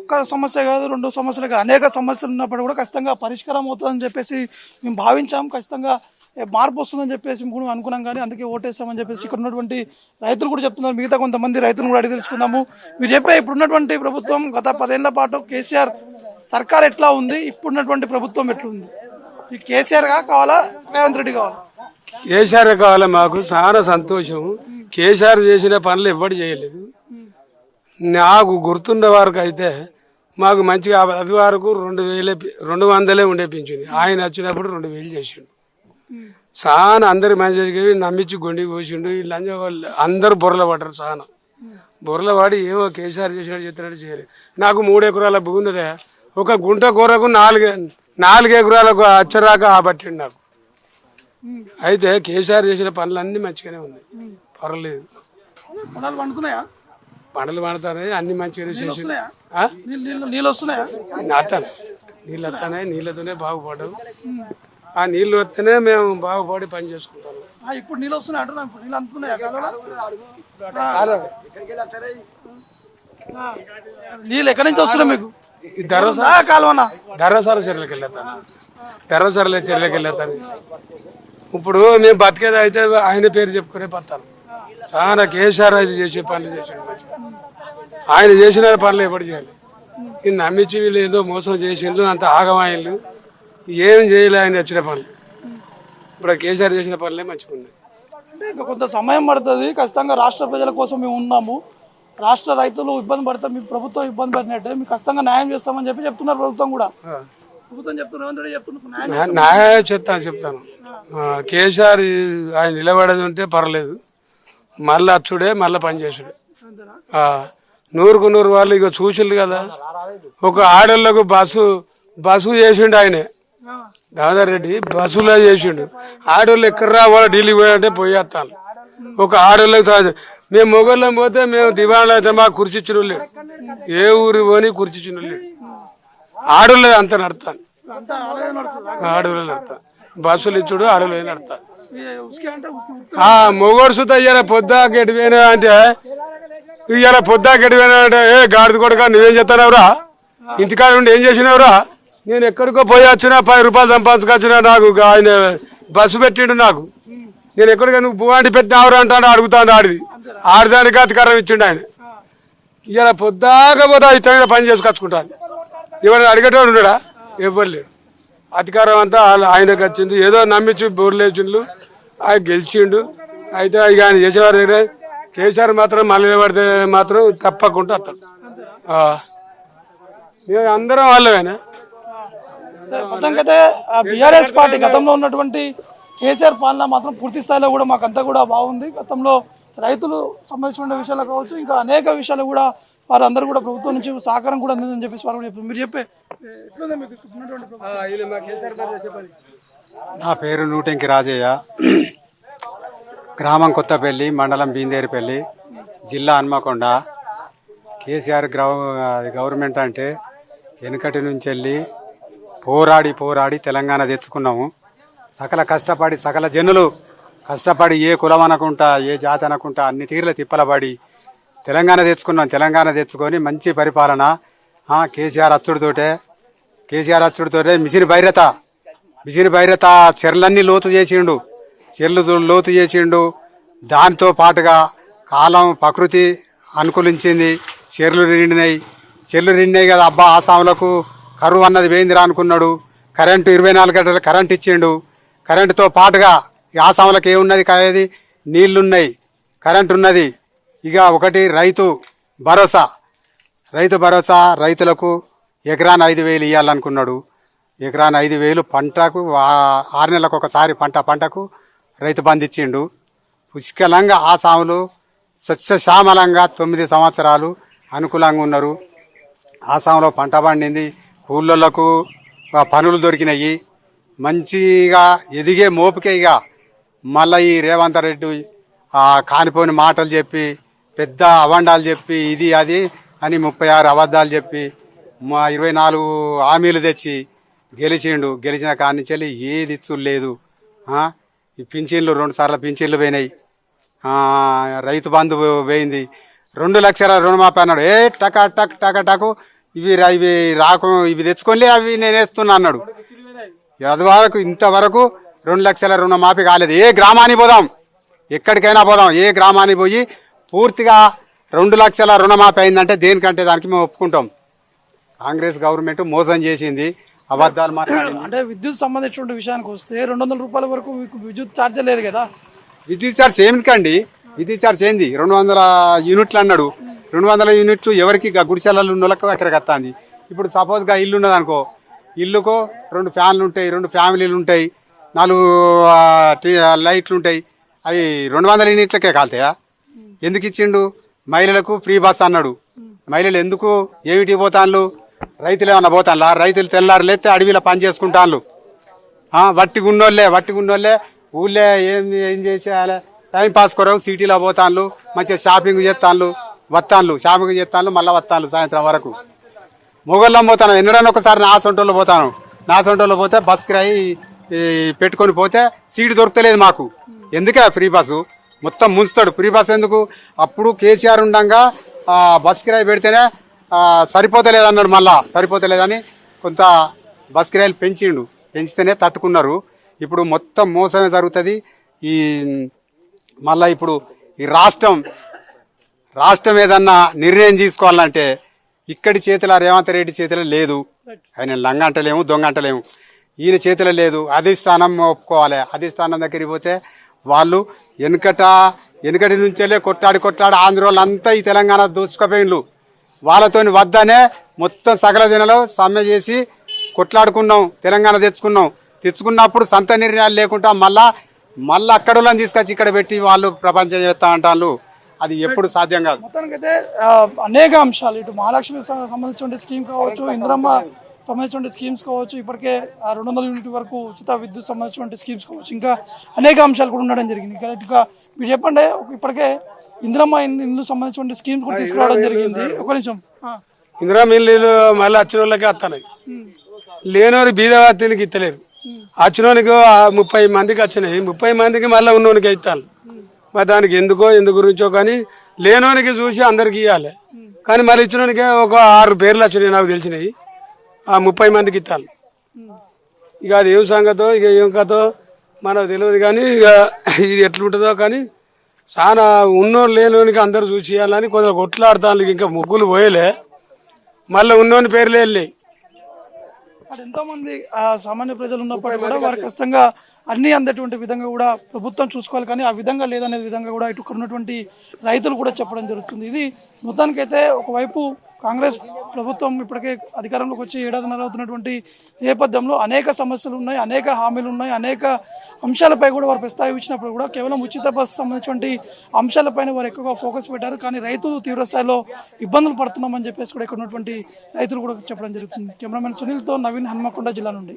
ఒక్క సమస్య కాదు, రెండు సమస్యలు కాదు, అనేక సమస్యలు ఉన్నప్పుడు కూడా ఖచ్చితంగా పరిష్కారం అవుతుందని చెప్పేసి మేము భావించాం. ఖచ్చితంగా మార్పు వస్తుందని చెప్పేసి కూడా అనుకున్నాం. కానీ అందుకే ఓటేస్తామని చెప్పేసి ఇక్కడ ఉన్నటువంటి రైతులు కూడా చెప్తున్నారు. మిగతా కొంతమంది రైతులను కూడా అడిగి తెలుసుకుందాము. మీరు చెప్పే ఇప్పుడున్నటువంటి ప్రభుత్వం గత 10 ఏళ్ల పాటు కేసీఆర్ సర్కార్ ఎట్లా ఉంది, ఇప్పుడున్నటువంటి ప్రభుత్వం ఎట్లుంది? ఈ కేసీఆర్ కావాలా, రేవంత్ రెడ్డి కావాలా? కేసీఆర్ కావాలి. మాకు చాలా సంతోషం. కేసీఆర్ చేసిన పనులు ఎవ్వడు చేయలేదు. నాకు గుర్తున్న వరకు అయితే మాకు మంచిగా అది వరకు 200 ఉండే పింఛని. ఆయన వచ్చినప్పుడు 2000 చేసిండు. చాలా అందరు మంచి నమ్మించి గుండి కోసిండు. ఈ లంజ వాళ్ళు అందరు బొర్రలు పడ్డారు. చాలా బొర్రలు పడి ఏమో కేసీఆర్ చేసినట్టు చేస్తున్నట్టు చేయలేదు. నాకు 3 ఎకరాల భూమి ఉన్నదే, ఒక గుంట కూరకు 4 ఎకరాలకు అచ్చరాక ఆబట్టిండు నాకు. అయితే కేసీఆర్ చేసిన పనులన్నీ మంచిగానే ఉన్నాయి, పర్వాలేదు. పంటలు పండుతున్నాయి, అన్ని మంచిగానే చేసి నీళ్ళు వస్తున్నాయా? నీళ్ళు వస్తున్నాయి, నీళ్ళతోనే బాగుపడ్డాం. ఆ నీళ్లు వస్తేనే మేము బాగుపడి పని చేసుకుంటాం. ఇప్పుడు నీళ్ళు వస్తున్నాయి అంటున్నా, నీళ్ళు అందుతున్నాయా? నీళ్ళు ఎక్కడి నుంచి వస్తున్నాయి మీకు? ధర్మసార చెర్లకి వెళ్ళేస్తాను, ధర్మసార చెర్లకి వెళ్ళేస్తాను. ఇప్పుడు మేము బతికేది అయితే ఆయన పేరు చెప్పుకునే పడతాను. చాలా కేసీఆర్ అయితే చేసే పనులు చేసాడు మంచిగా. ఆయన చేసిన పనులు ఎప్పుడు చేయాలి? ఈ నమ్మించి వీళ్ళు ఏదో మోసం చేసిండ్రు, అంత ఆగమాయిళ్ళు, ఏం చేయలే ఆయన వచ్చిన పనులు. ఇప్పుడు కేసీఆర్ చేసిన పనులే మంచిగా ఉన్నాయి. అంటే ఇంకా కొంత సమయం పడుతుంది. ఖచ్చితంగా రాష్ట్ర ప్రజల కోసం మేము ఉన్నాము. రాష్ట్ర రైతులు ఇబ్బంది పడతాం, మీ ప్రభుత్వం ఇబ్బంది పడినట్టే మీకు ఖచ్చితంగా న్యాయం చేస్తామని చెప్తున్నారు. ప్రభుత్వం కూడా చెప్తున్నారు, న్యాయం చెప్తాను. కేసీఆర్ ఆయన నిలబడేది ఉంటే పర్లేదు, మళ్ళీ అచ్చుడే మళ్ళీ పనిచేసాడు. 100కు 100 వాళ్ళు ఇక చూసిండు కదా. ఒక ఆడోళ్లకు బస్సు చేసిండు ఆయనే, దామోదర్ రెడ్డి బస్సులో చేసిండు. ఆడోళ్ళు ఎక్కడ రావాలో ఢిల్లీ పోయాలంటే పోయేస్తాను. ఒక ఆడోళ్ళకి మేము మొగోళ్ళం పోతే మేము దివాణాలు అయితే మాకు కుర్చిచ్చిన లేడు, ఏ ఊరి పోని కుర్చిచ్చిన లేడు. ఆడోళ్ళే అంత నడతాను, ఆడోళ్ళే నడతాను. బస్సులు ఇచ్చుడు ఆడోళ్ళే నడతాను. మొగోడు సుత ఇయ్యాల పొద్దాకెడిపోయినా అంటే, ఇవాళ పొద్దాకెడిపోయినా అంటే, ఏ గాడిద కొడుక నువ్వేం చేస్తానవరా, ఇంటికాడ నుండి ఏం చేసినవరా, నేను ఎక్కడికో పోయి వచ్చినా 10 రూపాయలు సంపాదించుకొచ్చినా, నాకు ఆయన బస్సు పెట్టిండు నాకు, నేను ఎక్కడికో నువ్వు పువ్వాంటి పెట్టినావురా అంటాడు, అడుగుతాను. ఆడిదానికి అధికారం ఇచ్చిండు ఆయన. ఇవాళ పొద్దాకపోతే ఇతర పని చేసుకొచ్చుకుంటాను. ఇవాళ అడిగేటోడు ఉండడా? ఎవ్వరు లేడు. అధికారం అంతా ఆయనకు వచ్చింది. ఏదో నమ్మించి బోర్లేచిండు, ఆయన గెలిచిండు. అయితే ఇక ఆయన చేసేవారి దగ్గర కేసీఆర్ మాత్రం మళ్ళీ పడితే మాత్రం తప్పకుండా వస్తాడు. మేము అందరం వాళ్ళవేనా. మొత్తానికైతే బీఆర్ఎస్ పార్టీ గతంలో ఉన్నటువంటి కేసీఆర్ పాలన మాత్రం పూర్తి స్థాయిలో కూడా మాకంతా కూడా బాగుంది. గతంలో రైతులు సంబంధించిన విషయాలు కావచ్చు, ఇంకా అనేక విషయాలు కూడా వారందరూ కూడా ప్రభుత్వం నుంచి సహకారం కూడా అందిందని చెప్పేసి వారు కూడా మీరు చెప్పే. నా పేరు నూటెంకి రాజయ్య, గ్రామం కొత్తపల్లి, మండలం బీందేరిపల్లి, జిల్లా హన్మకొండ. కేసీఆర్ గవర్నమెంట్ అంటే వెనుకటి నుంచి వెళ్ళి పోరాడి తెలంగాణ తెచ్చుకున్నాము. సకల కష్టపడి, సకల జనులు కష్టపడి, ఏ కులం అనకుంటా, ఏ జాతి అనకుంటా, అన్ని తీరుల తిప్పలపడి తెలంగాణ తెచ్చుకున్నాం. తెలంగాణ తెచ్చుకొని మంచి పరిపాలన. కేసీఆర్ అచ్చుడితోటే మిషన్ భైరత చెర్లన్నీ లోతు చేసిండు. దాంతో పాటుగా కాలం ప్రకృతి అనుకూలించింది. చెర్లు నిండినాయి కదా. అబ్బా ఆసాములకు కరువు అన్నది వేయిందిరా అనుకున్నాడు. కరెంటు 24 గంటలు కరెంట్ ఇచ్చిండు. కరెంటుతో పాటుగా ఆసాములకు ఏమున్నది, కాయేది నీళ్లున్నాయి, కరెంటు ఉన్నది. ఇక ఒకటి రైతు భరోసా, రైతులకు ఎకరాన 5,000 ఇవ్వాలనుకున్నాడు. ఎకరాన 5,000 పంటకు 6 నెలలకు ఒకసారి పంటకు రైతు బంధు ఇచ్చిండు. పుష్కలంగా ఆసాములు సస్యశ్యామలంగా 9 సంవత్సరాలు అనుకూలంగా ఉన్నారు. ఆసాంలో పంట పండింది, కూలీలకు పనులు దొరికినాయి. మంచిగా ఎదిగే మోపుకే. ఇక మళ్ళీ ఈ రేవంత్ రెడ్డి కానిపోయిన మాటలు చెప్పి, పెద్ద అవండాలు చెప్పి, ఇది అది అని 36 అబద్ధాలు చెప్పి 24 హామీలు తెచ్చి గెలిచిండు. గెలిచిన కాడి నుంచి వెళ్ళి ఏది ఇచ్చులు లేదు. ఈ పింఛన్లు 2 సార్లు పింఛన్లు పోయినాయి. రైతు బంధు పోయింది. 2 లక్షల రుణమాఫీ అన్నాడు. టక్ ఇవి ఇవి తెచ్చుకోలే అవి నేను వేస్తున్నా అన్నాడు. అది వరకు ఇంతవరకు 2 లక్షల రుణమాఫీ కాలేదు. ఏ గ్రామానికి పోదాం, ఎక్కడికైనా పోదాం, ఏ గ్రామానికి పోయి పూర్తిగా 2 లక్షల రుణమాఫీ అయిందంటే దేనికంటే దానికి మేము ఒప్పుకుంటాం. కాంగ్రెస్ గవర్నమెంట్ మోసం చేసింది, అబద్ధాలు మాట్లాడింది. అంటే విద్యుత్ సంబంధించిన విషయానికి వస్తే 200 రూపాయల వరకు మీకు విద్యుత్ ఛార్జ్ లేదు కదా. విద్యుత్ ఛార్జ్ ఏమిటండి? విద్యుత్ ఛార్జ్ ఏంది? 200 యూనిట్లు అన్నాడు. 200 యూనిట్లు ఎవరికి గుడిసెలలో ఉన్న వాళ్ళకి ఎక్కడికి వస్తుంది. ఇప్పుడు సపోజ్గా ఇల్లు ఉన్నది అనుకో, ఇల్లుకో 2 ఫ్యాన్లు ఉంటాయి, 2 ఫ్యామిలీలు ఉంటాయి, 4 లైట్లు ఉంటాయి. అవి 200 యూనిట్లకే కాలుతాయా? ఎందుకు ఇచ్చిండు? మహిళలకు ఫ్రీ బస్ అన్నాడు. మహిళలు ఎందుకు ఏమిటి పోతాన్లు? రైతులు ఏమన్నా పోతాన్లా? రైతులు తెల్లారు లేస్తే అడవిలో పని చేసుకుంటాన్లు. వట్టిగున్నోళ్ళే ఊళ్ళో ఏం చేసేయాలి? టైం పాస్ కొరకు సిటీలో పోతాన్లు, మంచిగా షాపింగ్ చేస్తాన్లు, షాపింగ్ చేస్తాన్లు, మళ్ళీ వస్తాన్లు సాయంత్రం వరకు. మొగళ్ళం పోతాను, ఎన్నడన్నా ఒకసారి నా సొంటోళ్ళు పోతాను. నా సొంటోళ్ళు పోతే బస్ కిరాయి పెట్టుకొని పోతే సీటు దొరకలేదు మాకు. ఎందుకే ఫ్రీ బస్సు మొత్తం ముంచుతాడు. ఫ్రీ బస్ ఎందుకు? అప్పుడు కేసీఆర్ ఉండగా బస్ కిరాయి పెడితేనే సరిపోతలేదన్నాడు. మళ్ళా సరిపోతలేదని కొంత బస్ కిరాయిలు పెంచితేనే తట్టుకున్నారు. ఇప్పుడు మొత్తం మోసమే జరుగుతుంది. ఈ మళ్ళా ఇప్పుడు ఈ రాష్ట్రం ఏదన్నా నిర్ణయం తీసుకోవాలంటే ఇక్కడి చేతిలో రేవంత్ రెడ్డి చేతిలో లేదు. ఆయన లంగ అంటలేము, దొంగ అంటలేము. ఈయన చేతిలో లేదు. అధిష్టానం ఒప్పుకోవాలి. అధిష్టానం దగ్గరికి పోతే వాళ్ళు వెనుకటి నుంచెల్లే కొట్లాడి ఆంధ్రోళ్ళంతా ఈ తెలంగాణ దోచుకుపోయిన్లు. వాళ్ళతోని వద్దనే మొత్తం సకల జనాలు సమ్మె చేసి కొట్లాడుకున్నాం, తెలంగాణ తెచ్చుకున్నప్పుడు సొంత నిర్ణయాలు లేకుండా మళ్ళా అక్కడోళ్ళని తీసుకొచ్చి ఇక్కడ పెట్టి వాళ్ళు ప్రపంచం చేస్తా అంటారు. అది ఎప్పుడు సాధ్యం కాదు. మొత్తానికైతే అనేక అంశాలు, ఇటు మహాలక్ష్మి సంబంధించిన స్కీమ్ కావచ్చు, ఇందిరమ్మ సంబంధించిన స్కీమ్స్ కావచ్చు, ఇప్పటికే 200 యూనిట్ వరకు ఉచిత విద్యుత్ సంబంధించిన స్కీమ్స్ కావచ్చు, ఇంకా అనేక అంశాలు కూడా ఉండడం జరిగింది. కరెక్ట్గా మీరు చెప్పండి, ఇప్పటికే ఇందిరమ్మ ఇల్లు సంబంధించిన స్కీమ్స్ కూడా తీసుకురావడం జరిగింది. ఒక నిమిషం. ఇందిరమ్మ ఇల్లు మళ్ళీ వచ్చిన వాళ్ళకి వస్తున్నాయి, లేనోని బీదవాతికి ఇస్తలేరు. వచ్చినోనికి 30 మందికి వచ్చినాయి, 30 మందికి మళ్ళీ ఉన్నోనికి ఇస్తాను. మరి దానికి ఎందుకు గురించో కానీ లేనోనికి చూసి అందరికి ఇవ్వాలి. కానీ మళ్ళీ ఇచ్చినోనికే ఒక 6 పేర్లు వచ్చినాయి నాకు తెలిసినాయి, 30 మందికి ఇస్తాను. ఇక అది ఏం సంగతో ఇక ఏం కథో మనకు తెలియదు. కానీ ఇక ఇది ఎట్లుంటుందో కానీ చాలా ఉన్నోళ్ళు లేనోనికి అందరు చూసి ఇవ్వాలని కొందరు కొట్లాడుతాను. ఇంకా ముగ్గులు పోయలే, మళ్ళీ ఉన్నోని పేర్లే వెళ్ళాయి. ఎంతో మంది సామాన్య ప్రజలు ఉన్నప్పటికీ కూడా వారు ఖచ్చితంగా అన్ని అందేటువంటి విధంగా కూడా ప్రభుత్వం చూసుకోవాలి. కానీ ఆ విధంగా లేదనే విధంగా కూడా ఇటు ఉన్నటువంటి రైతులు కూడా చెప్పడం జరుగుతుంది. ఇది మొత్తానికైతే ఒకవైపు కాంగ్రెస్ ప్రభుత్వం ఇప్పటికే అధికారంలోకి వచ్చి 7 ఏడాదిన్నర అవుతున్నటువంటి నేపథ్యంలో అనేక సమస్యలు ఉన్నాయి, అనేక హామీలు ఉన్నాయి, అనేక అంశాలపై కూడా వారు ప్రస్తావించినప్పుడు కూడా కేవలం ఉచిత బస్సు సంబంధించినటువంటి అంశాలపైన వారు ఎక్కువగా ఫోకస్ పెట్టారు. కానీ రైతులు తీవ్రస్థాయిలో ఇబ్బందులు పడుతున్నామని చెప్పేసి కూడా ఇక్కడ ఉన్నటువంటి రైతులు కూడా చెప్పడం జరుగుతుంది. కెమెరామెన్ సునీల్తో నవీన్, హన్మకొండ జిల్లా నుండి.